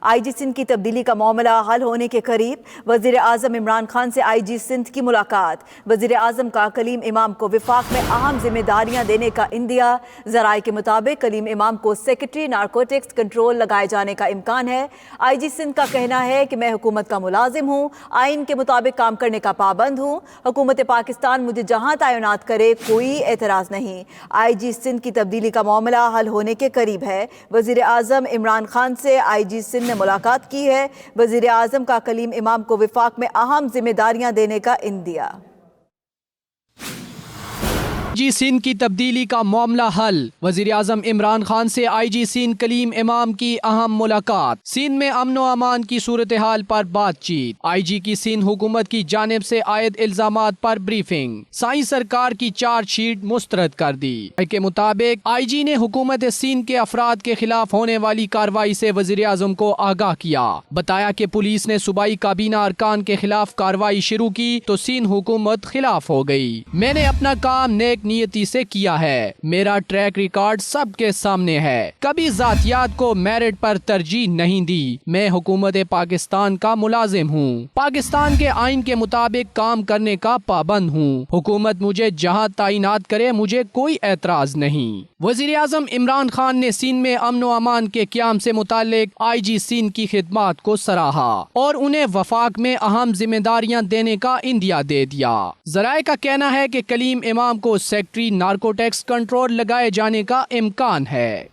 آئی جی سندھ کی تبدیلی کا معاملہ حل ہونے کے قریب، وزیر اعظم عمران خان سے آئی جی سندھ کی ملاقات۔ وزیر اعظم کا کلیم امام کو وفاق میں اہم ذمہ داریاں دینے کا عندیہ۔ ذرائع کے مطابق کلیم امام کو سیکرٹری نارکوٹکس کنٹرول لگائے جانے کا امکان ہے۔ آئی جی سندھ کا کہنا ہے کہ میں حکومت کا ملازم ہوں، آئین کے مطابق کام کرنے کا پابند ہوں، حکومت پاکستان مجھے جہاں تعینات کرے کوئی اعتراض نہیں۔ آئی جی سندھ کی تبدیلی کا معاملہ حل ہونے کے قریب ہے۔ وزیر اعظم عمران خان سے آئی جی سندھ نے ملاقات کی ہے۔ وزیر اعظم کا کلیم امام کو وفاق میں اہم ذمہ داریاں دینے کا عندیہ۔ آئی جی سندھ کی تبدیلی کا معاملہ حل، وزیر اعظم عمران خان سے آئی جی سندھ کلیم امام کی اہم ملاقات۔ سندھ میں امن و امان کی صورتحال پر بات چیت۔ آئی جی کی سندھ حکومت کی جانب سے عائد الزامات پر بریفنگ۔ سائیں سرکار کی چارج شیٹ مسترد کر دی۔ کے مطابق آئی جی نے حکومت سندھ کے افراد کے خلاف ہونے والی کارروائی سے وزیر اعظم کو آگاہ کیا۔ بتایا کہ پولیس نے صوبائی کابینہ ارکان کے خلاف کارروائی شروع کی تو سندھ حکومت خلاف ہو گئی۔ میں نے اپنا کام نیک نیتی سے کیا ہے، میرا ٹریک ریکارڈ سب کے سامنے ہے، کبھی ذاتیات کو میرٹ پر ترجیح نہیں دی۔ میں حکومت پاکستان کا ملازم ہوں، پاکستان کے آئین کے مطابق کام کرنے کا پابند ہوں، حکومت مجھے جہاں تعینات کرے مجھے کوئی اعتراض نہیں۔ وزیر اعظم عمران خان نے سندھ میں امن و امان کے قیام سے متعلق آئی جی سندھ کی خدمات کو سراہا اور انہیں وفاق میں اہم ذمہ داریاں دینے کا عندیہ دے دیا۔ ذرائع کا کہنا ہے کہ کلیم امام کو سیکرٹری نارکوٹکس کنٹرول لگائے جانے کا امکان ہے۔